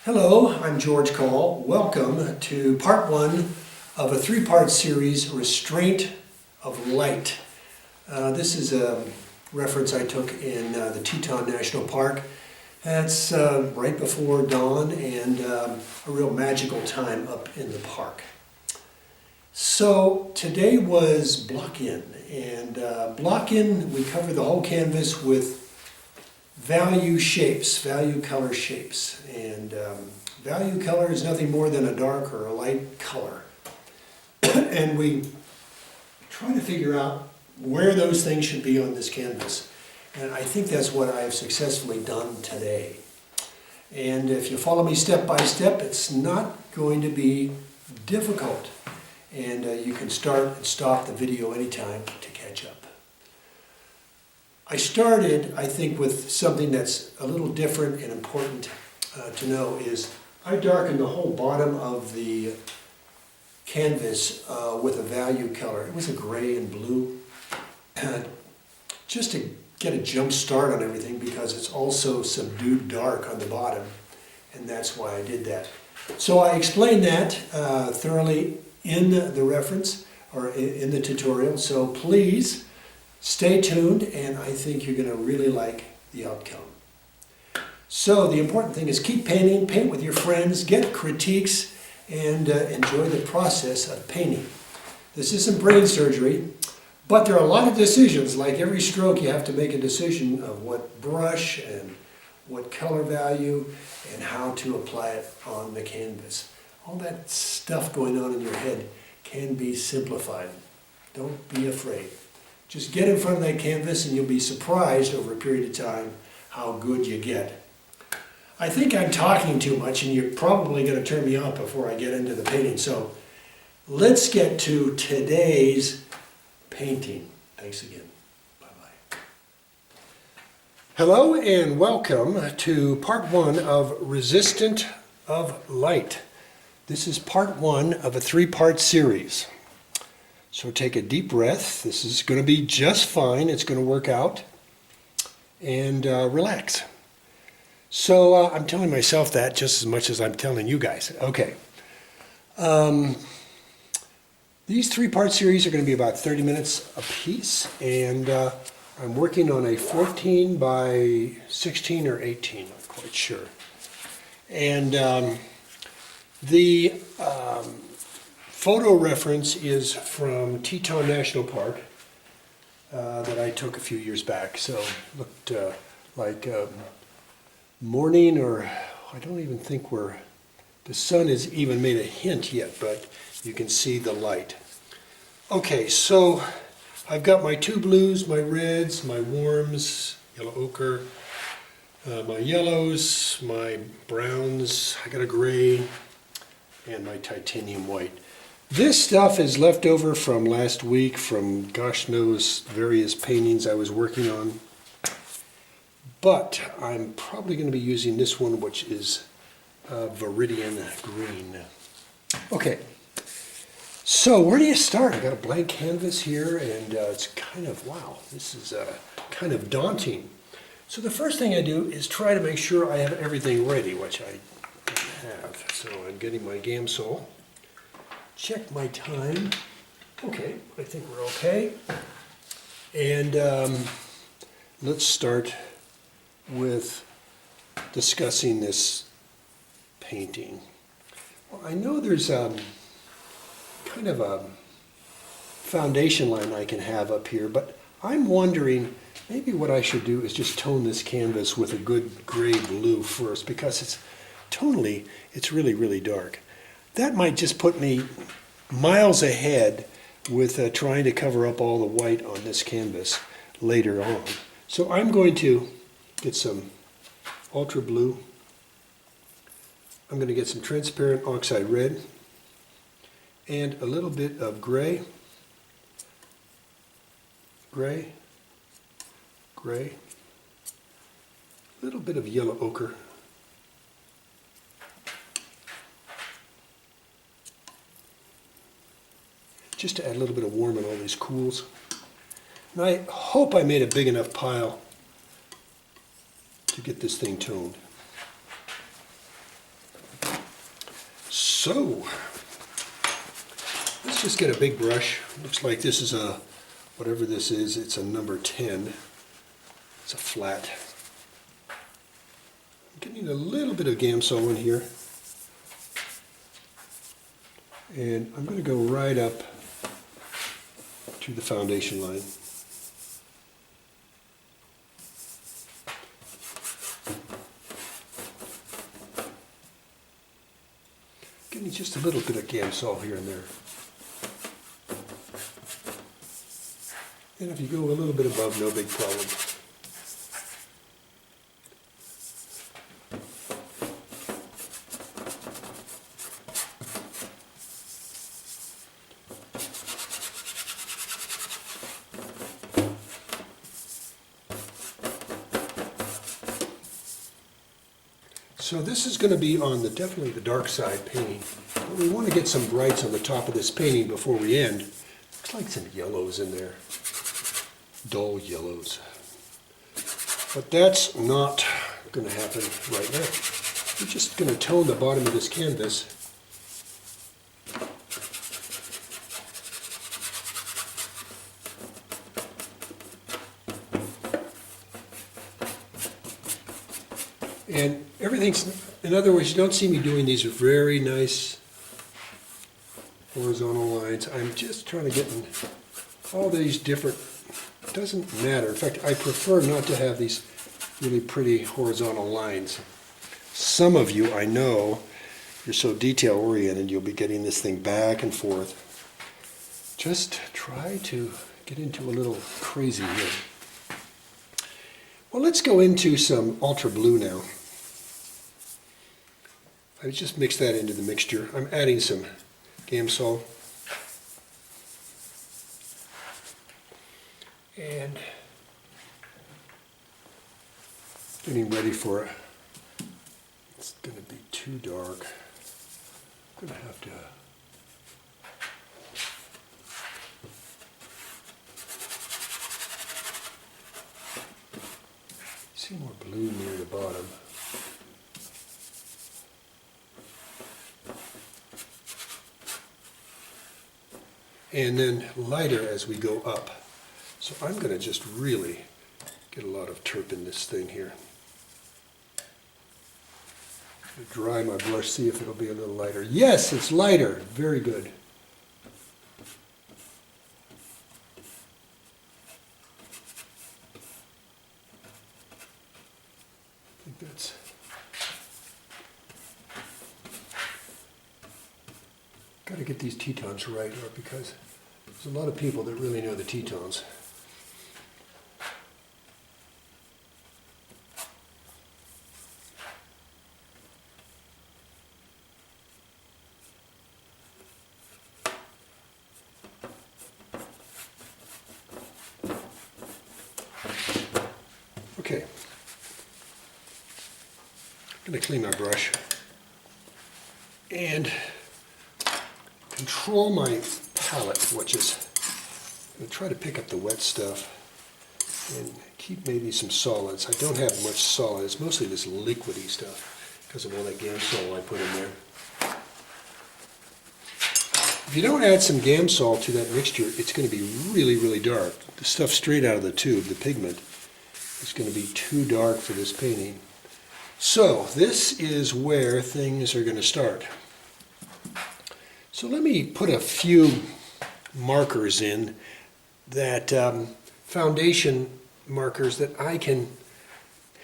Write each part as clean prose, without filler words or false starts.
Hello, I'm George Coll. Welcome to part one of a three-part series, Restraint of Light. This is a reference I took in the Teton National Park. That's right before dawn and a real magical time up in the park. So today was block-in, and block-in, we cover the whole canvas with value shapes, value color shapes. And value color is nothing more than a dark or a light color. And we try to figure out where those things should be on this canvas. And I think that's what I have successfully done today. And if you follow me step by step, it's not going to be difficult. And you can start and stop the video anytime to catch up. I started, I think, with something that's a little different and important to know is I darkened the whole bottom of the canvas with a value color. It was a gray and blue, just to get a jump start on everything because it's also subdued dark on the bottom, and that's why I did that. So I explained that thoroughly in the reference or in the tutorial, so please stay tuned, and I think you're going to really like the outcome. So the important thing is keep painting, paint with your friends, get critiques, and enjoy the process of painting. This isn't brain surgery, but there are a lot of decisions. Like every stroke, you have to make a decision of what brush and what color value and how to apply it on the canvas. All that stuff going on in your head can be simplified. Don't be afraid. Just get in front of that canvas and you'll be surprised over a period of time how good you get. I think I'm talking too much and you're probably going to turn me off before I get into the painting. So let's get to today's painting. Thanks again. Bye-bye. Hello and welcome to part one of Restraint of Light. This is part one of a three-part series. So take a deep breath. This is going to be just fine. It's going to work out. And relax. So I'm telling myself that just as much as I'm telling you guys. Okay. These three-part series are going to be about 30 minutes a piece. And I'm working on a 14 by 16 or 18. I'm not quite sure. And the photo reference is from Teton National Park that I took a few years back. So it looked like morning, or I don't even think the sun has even made a hint yet, but you can see the light. Okay, so I've got my two blues, my reds, my warms, yellow ochre, my yellows, my browns, I got a gray, and my titanium white. This stuff is left over from last week from gosh knows various paintings I was working on. But I'm probably going to be using this one, which is Viridian Green. Okay, so where do you start? I got a blank canvas here, and it's kind of, wow, this is kind of daunting. So the first thing I do is try to make sure I have everything ready, which I have. So I'm getting my Gamsol. Check my time. Okay, I think we're okay. And let's start with discussing this painting. Well, I know there's kind of a foundation line I can have up here, but I'm wondering maybe what I should do is just tone this canvas with a good gray blue first, because it's tonally, it's really, really dark. That might just put me miles ahead with trying to cover up all the white on this canvas later on. So I'm going to get some ultra blue. I'm going to get some transparent oxide red and a little bit of gray, gray, gray, a little bit of yellow ochre, just to add a little bit of warm in all these cools. And I hope I made a big enough pile to get this thing toned. So, let's just get a big brush. Looks like this is a, whatever this is, it's a number 10. It's a flat. I'm getting a little bit of Gamsol in here. And I'm going to go right up to the foundation line. Getting just a little bit of Gamsol here and there. And if you go a little bit above, no big problem. So this is going to be on definitely the dark side painting. But we want to get some brights on the top of this painting before we end. Looks like some yellows in there. Dull yellows. But that's not going to happen right now. We're just going to tone the bottom of this canvas. And everything's, in other words, you don't see me doing these very nice horizontal lines. I'm just trying to get in all these different, it doesn't matter. In fact, I prefer not to have these really pretty horizontal lines. Some of you, I know, you're so detail oriented, you'll be getting this thing back and forth. Just try to get into a little crazy here. Well, let's go into some ultra blue now. I just mixed that into the mixture. I'm adding some Gamsol. And getting ready for it. It's going to be too dark. I'm going to have to see more blue near the bottom. And then lighter as we go up. So I'm going to just really get a lot of terp in this thing here. Dry my brush, see if it'll be a little lighter. Yes, it's lighter. Very good. I think that's... Got to get these Tetons right, or because there's a lot of people that really know the Tetons. Okay, I'm going to clean my brush and control my palette, which is, I'm going to try to pick up the wet stuff and keep maybe some solids. I don't have much solid, it's mostly this liquidy stuff because of all that Gamsol I put in there. If you don't add some Gamsol to that mixture, it's going to be really, really dark. The stuff straight out of the tube, the pigment, is going to be too dark for this painting. So this is where things are going to start. So let me put a few markers in that foundation markers that I can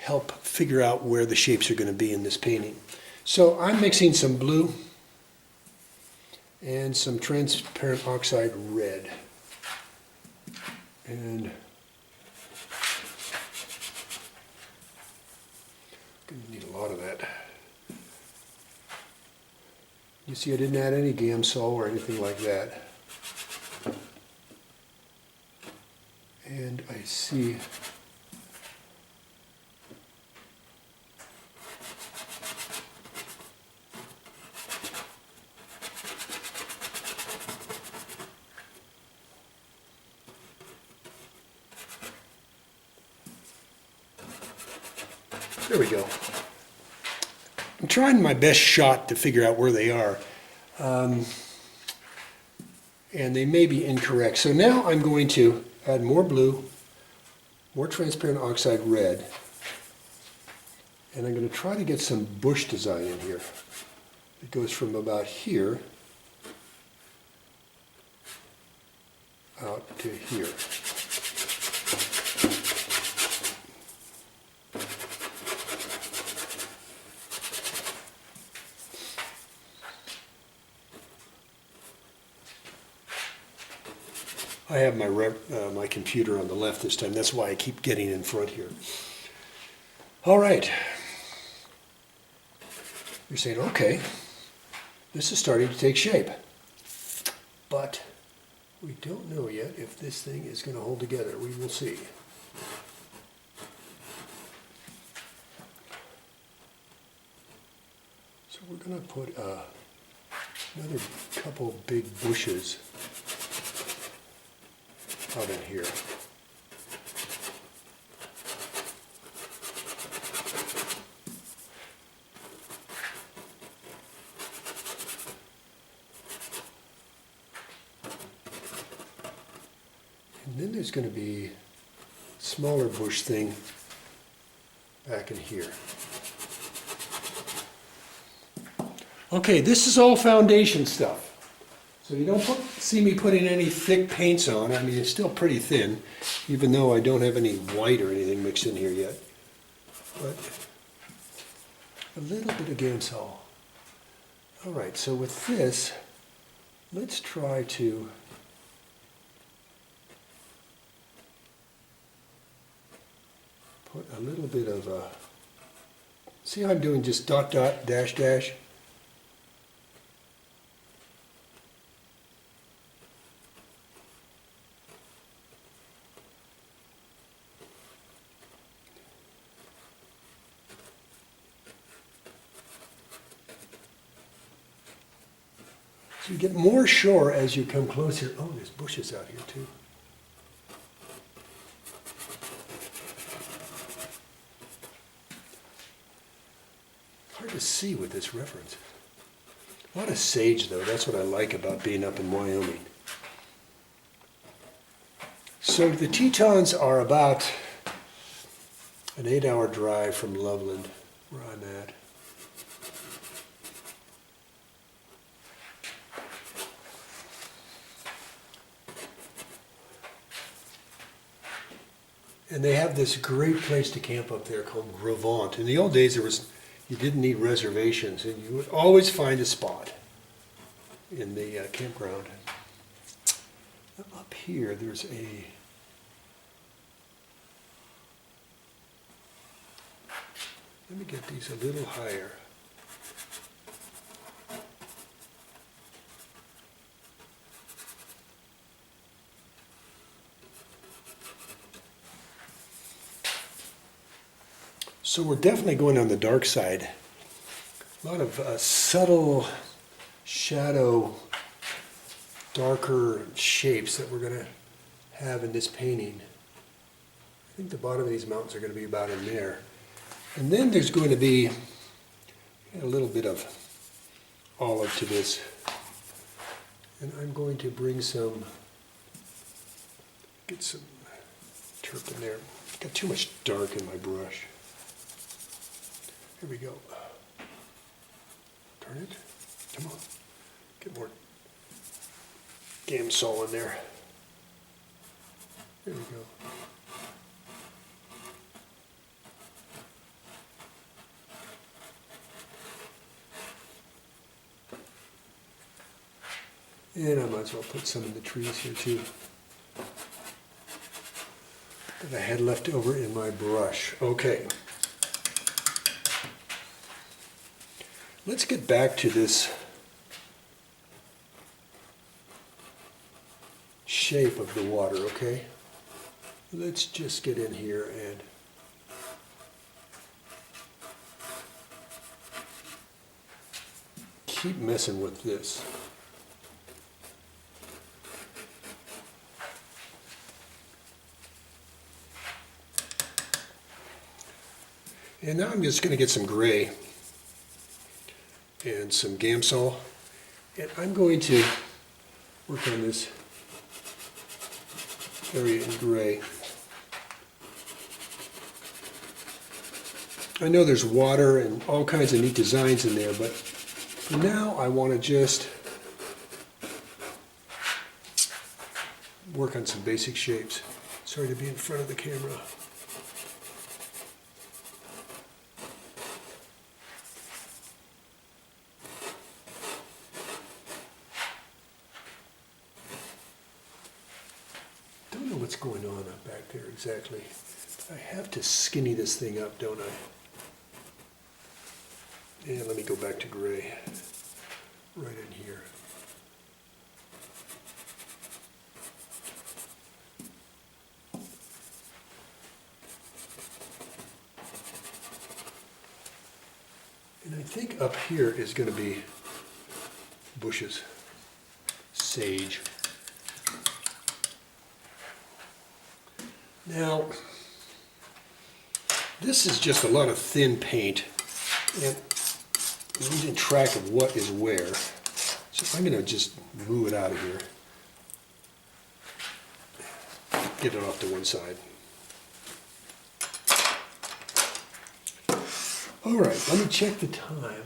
help figure out where the shapes are going to be in this painting. So I'm mixing some blue and some transparent oxide red. And I'm going to need a lot of that. You see, I didn't add any Gamsol or anything like that. And I see there we go. I'm trying my best shot to figure out where they are. And they may be incorrect. So now I'm going to add more blue, more transparent oxide red, and I'm going to try to get some bush design in here. It goes from about here out to here. I have my computer on the left this time. That's why I keep getting in front here. All right. You're saying, okay, this is starting to take shape. But we don't know yet if this thing is going to hold together. We will see. So we're going to put another couple big bushes out in here. And then there's going to be a smaller bush thing back in here. Okay, this is all foundation stuff. So you don't see me putting any thick paints on. I mean, it's still pretty thin, even though I don't have any white or anything mixed in here yet. But a little bit of Gamsol. All right, so with this, let's try to put a little bit of see how I'm doing just dot, dot, dash, dash? So you get more shore as you come closer. Oh, there's bushes out here too. Hard to see with this reference. A lot of sage though, that's what I like about being up in Wyoming. So the Tetons are about an 8-hour drive from Loveland, where I'm at. And they have this great place to camp up there called Gravant. In the old days, you didn't need reservations, and you would always find a spot in the campground. Up here, there's a let me get these a little higher. So we're definitely going on the dark side. A lot of subtle shadow, darker shapes that we're going to have in this painting. I think the bottom of these mountains are going to be about in there. And then there's going to be a little bit of olive to this. And I'm going to bring get some turp in there. Got too much dark in my brush. Here we go. Turn it. Come on. Get more Gamsol in there. There we go. And I might as well put some in the trees here too that I had left over in my brush. Okay. Let's get back to this shape of the water, okay? Let's just get in here and keep messing with this. And now I'm just going to get some gray and some Gamsol, And I'm going to work on this area in gray. I know there's water and all kinds of neat designs in there, but for now I want to just work on some basic shapes. Sorry to be in front of the camera. Don't know what's going on up back there exactly. I have to skinny this thing up, don't I? And let me go back to gray, right in here. And I think up here is going to be bushes, sage. Now, this is just a lot of thin paint, and I'm losing track of what is where. So I'm going to just move it out of here. Get it off to one side. All right, let me check the time.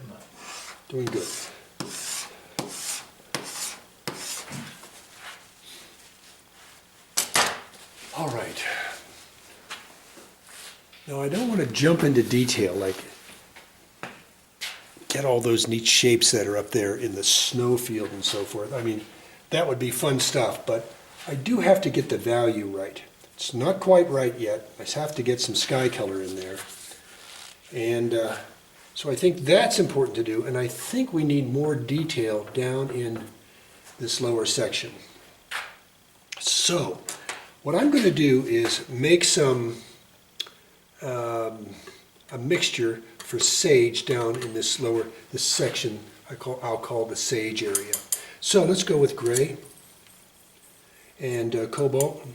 Doing good. All right. Now I don't want to jump into detail, like get all those neat shapes that are up there in the snow field and so forth. I mean, that would be fun stuff, but I do have to get the value right. It's not quite right yet. I have to get some sky color in there. And so I think that's important to do, and I think we need more detail down in this lower section. So what I'm going to do is make some a mixture for sage down in this section I'll call the sage area. So let's go with gray and cobalt.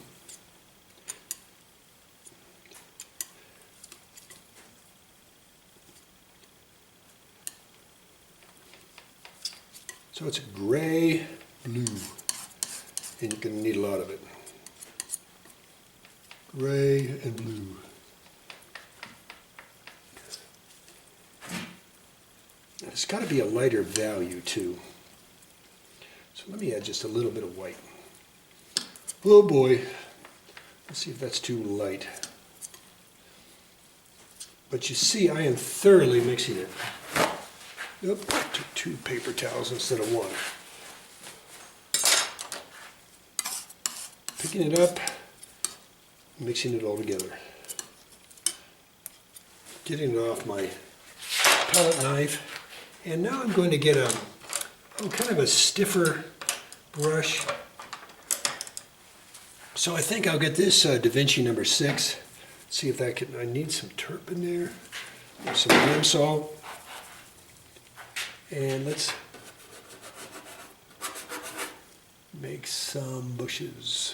So it's gray, blue, and you're going to need a lot of it. Gray and blue. It's got to be a lighter value too. So let me add just a little bit of white. Oh boy, let's see if that's too light. But you see, I am thoroughly mixing it. Nope, I took 2 paper towels instead of 1. Picking it up, mixing it all together. Getting it off my palette knife. And now I'm going to get kind of a stiffer brush. So I think I'll get this Da Vinci number 6. See if that can, I need some turp in there. There's some rim salt. And let's make some bushes.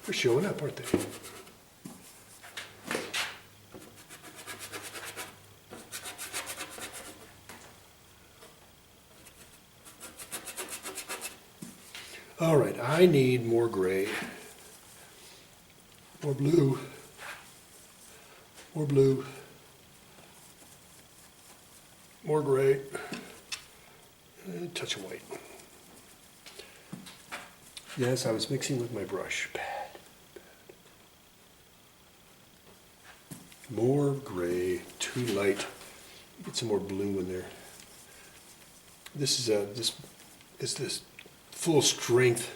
They're showing up, aren't they? All right, I need more gray, more blue, more blue, more gray, and a touch of white. Yes, I was mixing with my brush. Bad. More gray, too light. Get some more blue in there. This is this full strength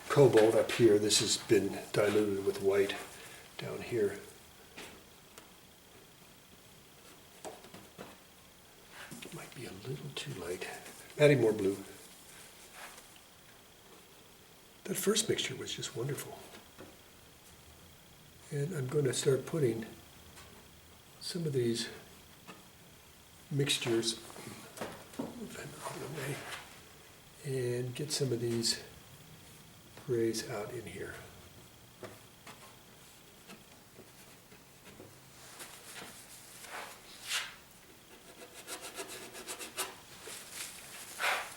cobalt up here. This has been diluted with white down here. Might be a little too light. Adding more blue. That first mixture was just wonderful. And I'm going to start putting some of these mixtures, move them out of the way, and get some of these grays out in here.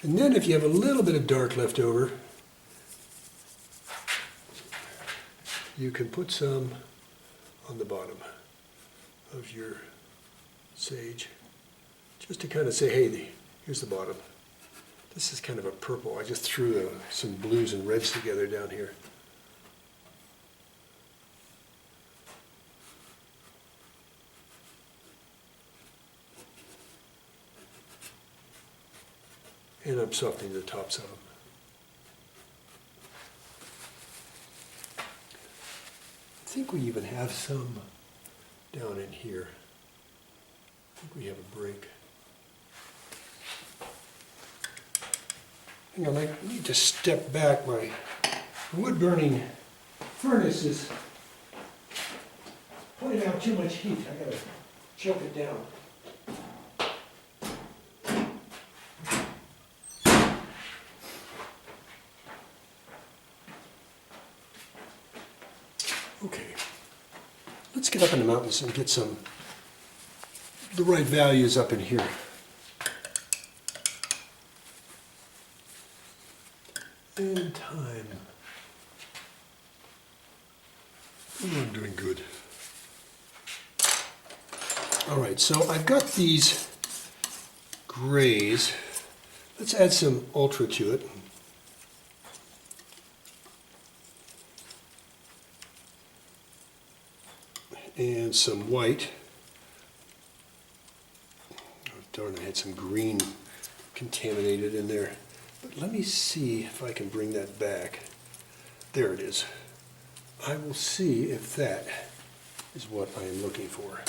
And then if you have a little bit of dark left over, you can put some on the bottom of your sage, just to kind of say, hey, here's the bottom. This is kind of a purple. I just threw some blues and reds together down here. And I'm softening the tops of them. I think we even have some down in here. I think we have a break. Hang on, I need to step back. My wood-burning furnace is putting out too much heat. I gotta choke it down. Okay, let's get up in the mountains and get the right values up in here. And time. Oh, I'm doing good. All right, so I've got these grays. Let's add some ultra to it. And some white. Oh, darn, I had some green contaminated in there. But let me see if I can bring that back. There it is. I will see if that is what I am looking for.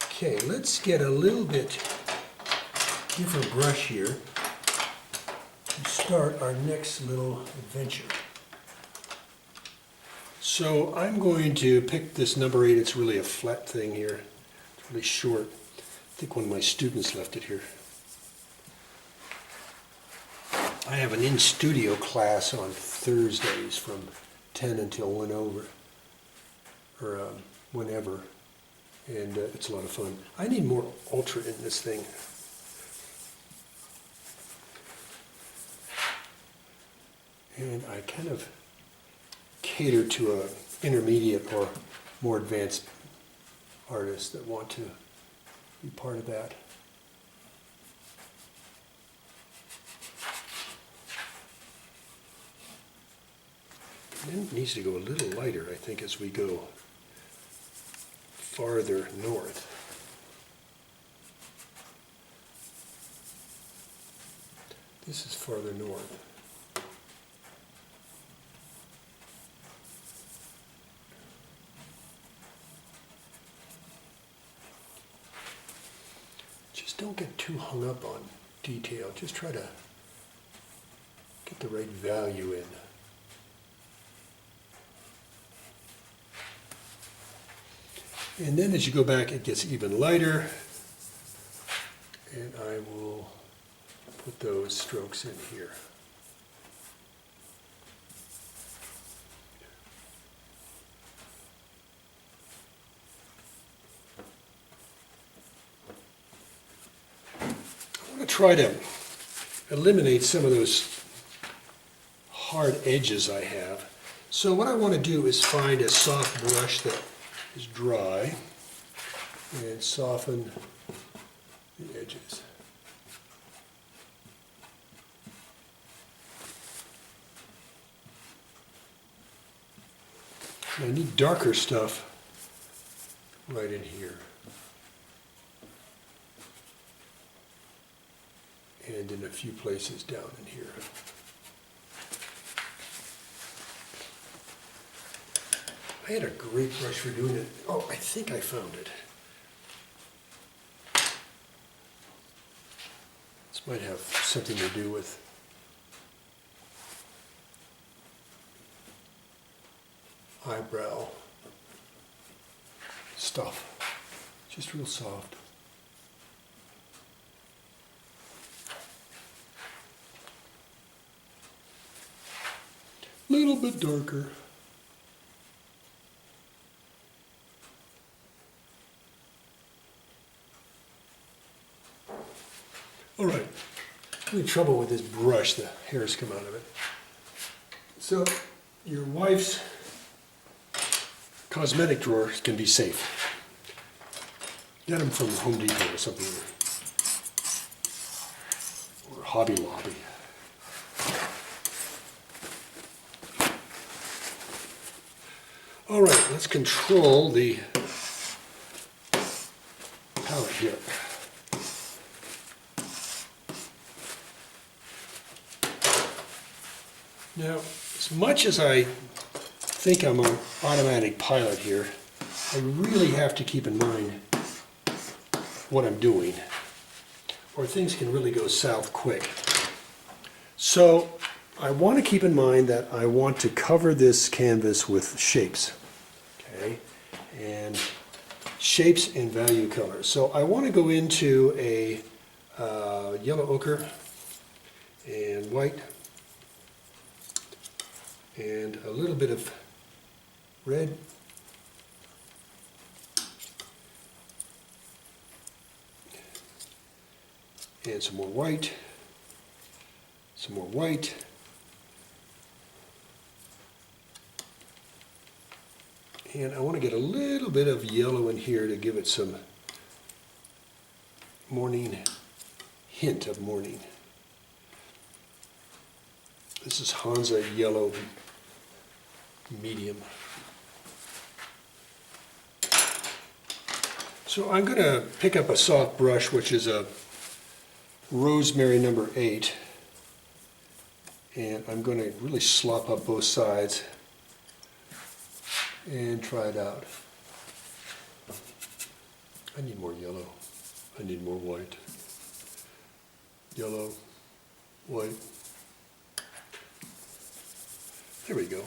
Okay, let's get a little bit different brush here to start our next little adventure. So I'm going to pick this number 8. It's really a flat thing here. It's really short. I think one of my students left it here. I have an in-studio class on Thursdays from 10 until whenever, and it's a lot of fun. I need more ultra in this thing. And I kind of cater to an intermediate or more advanced artists that want to be part of that. And it needs to go a little lighter, I think, as we go farther north. This is farther north. Just don't get too hung up on detail. Just try to get the right value in. And then as you go back, it gets even lighter. And I will put those strokes in here. I want to try to eliminate some of those hard edges I have. So what I want to do is find a soft brush that is dry and soften the edges. And I need darker stuff right in here. And in a few places down in here. I had a great brush for doing it. Oh, I think I found it. This might have something to do with eyebrow stuff. Just real soft. Little bit darker. All right, having trouble with this brush, the hairs come out of it. So your wife's cosmetic drawers can be safe. Get them from Home Depot or something, or Hobby Lobby. All right, let's control the palette here. Now, as much as I think I'm an automatic pilot here, I really have to keep in mind what I'm doing, or things can really go south quick. So I want to keep in mind that I want to cover this canvas with shapes, okay, and shapes in value colors. So I want to go into a yellow ochre and white and a little bit of red, and some more white, some more white, and I want to get a little bit of yellow in here to give it some morning, hint of morning. This is Hansa Yellow Medium. So I'm going to pick up a soft brush, which is a Rosemary number 8, and I'm going to really slop up both sides and try it out. I need more yellow. I need more white. Yellow, white. There we go.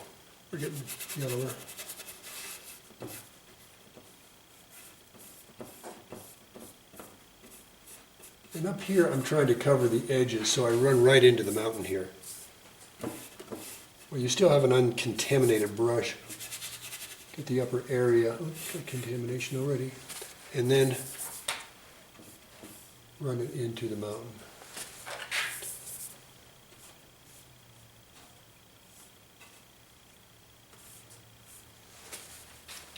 We're getting yellower. And up here I'm trying to cover the edges, so I run right into the mountain here. Well, you still have an uncontaminated brush. Get the upper area. Oh, got contamination already. And then run it into the mountain.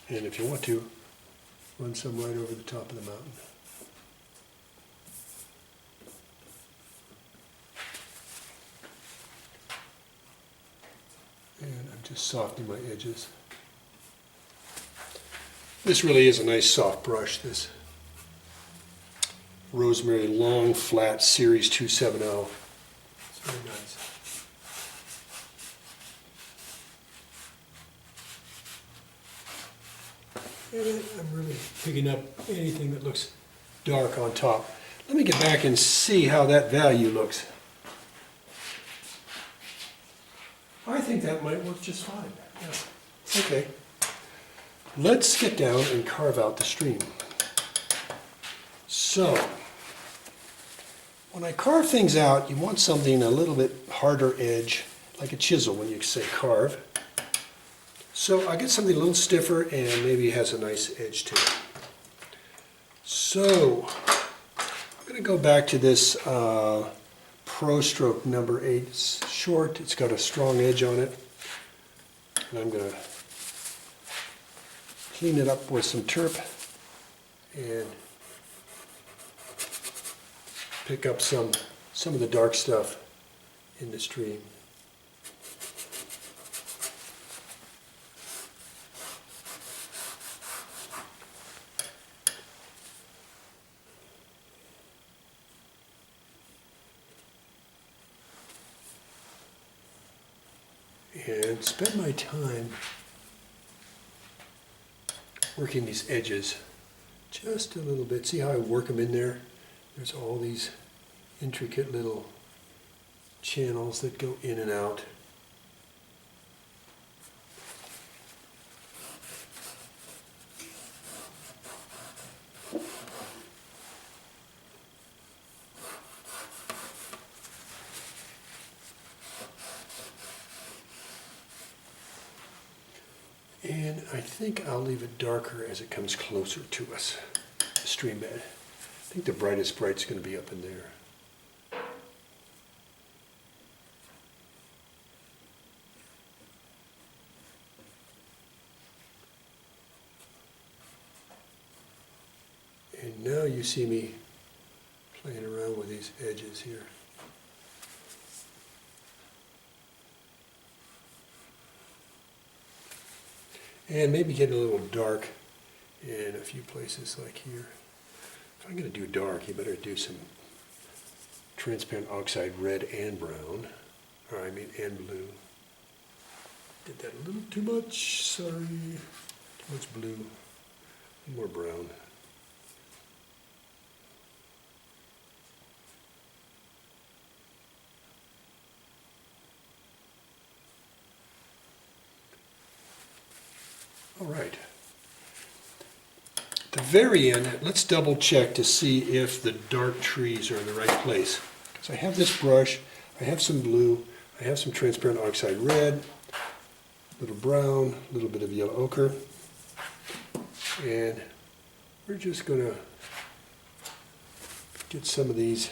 And if you want to, run some right over the top of the mountain. And I'm just softening my edges. This really is a nice soft brush, this Rosemary Long Flat Series 270. It's very nice. And I'm really picking up anything that looks dark on top. Let me get back and see how that value looks. I think that might work just fine. Yeah. Okay. Let's get down and carve out the stream. So, when I carve things out, you want something a little bit harder edge, like a chisel when you say carve. So I get something a little stiffer and maybe has a nice edge to it. So I'm going to go back to this Pro Stroke number 8. It's short, it's got a strong edge on it. And I'm going to clean it up with some turp and pick up some of the dark stuff in the stream. And spend my time working these edges just a little bit. See how I work them in there? There's all these intricate little channels that go in and out. And I think I'll leave it darker as it comes closer to us, the stream bed. I think the brightest bright's going to be up in there. And now you see me playing around with these edges here. And maybe get a little dark in a few places like here. If I'm going to do dark, you better do some transparent oxide red and brown. Or I mean, and blue. Did that a little too much, sorry. Too much blue, more brown. All right. At the very end, let's double check to see if the dark trees are in the right place. Because I have this brush, I have some blue, I have some transparent oxide red, a little brown, a little bit of yellow ochre. And we're just going to get some of these.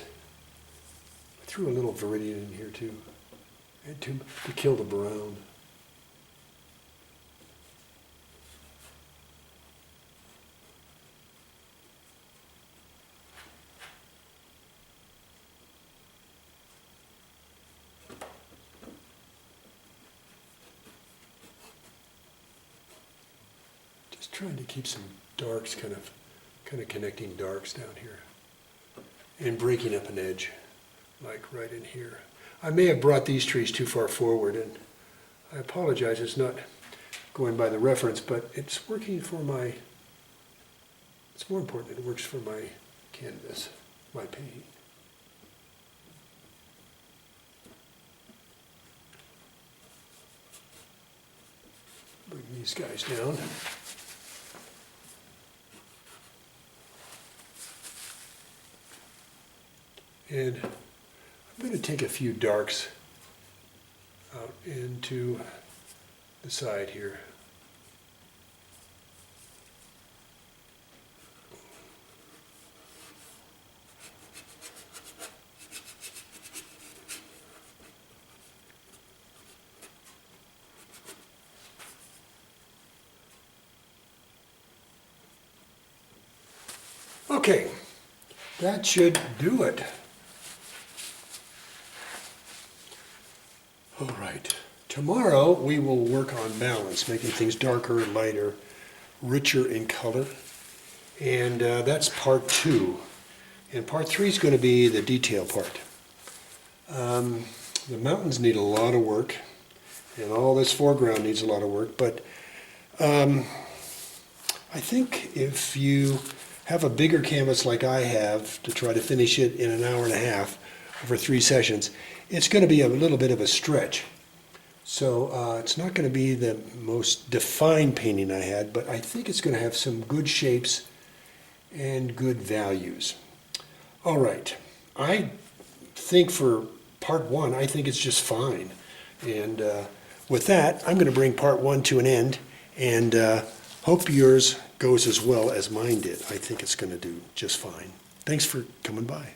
I threw a little viridian in here too, and to kill the brown. Trying to keep some darks, kind of connecting darks down here and breaking up an edge like right in here. I may have brought these trees too far forward, and I apologize, it's not going by the reference, but it's working for my, it's more important that it works for my canvas, my painting. Bring these guys down. And I'm going to take a few darks out into the side here. Okay, that should do it. All right, tomorrow we will work on balance, making things darker, lighter, richer in color. And that's part 2. And part 3 is going to be the detail part. The mountains need a lot of work, and all this foreground needs a lot of work, but I think if you have a bigger canvas like I have to try to finish it in an hour and a half over 3 sessions, it's going to be a little bit of a stretch. So it's not going to be the most defined painting I had, but I think it's going to have some good shapes and good values. All right, I think for part 1, I think it's just fine. And with that, I'm going to bring part 1 to an end, and hope yours goes as well as mine did. I think it's going to do just fine. Thanks for coming by.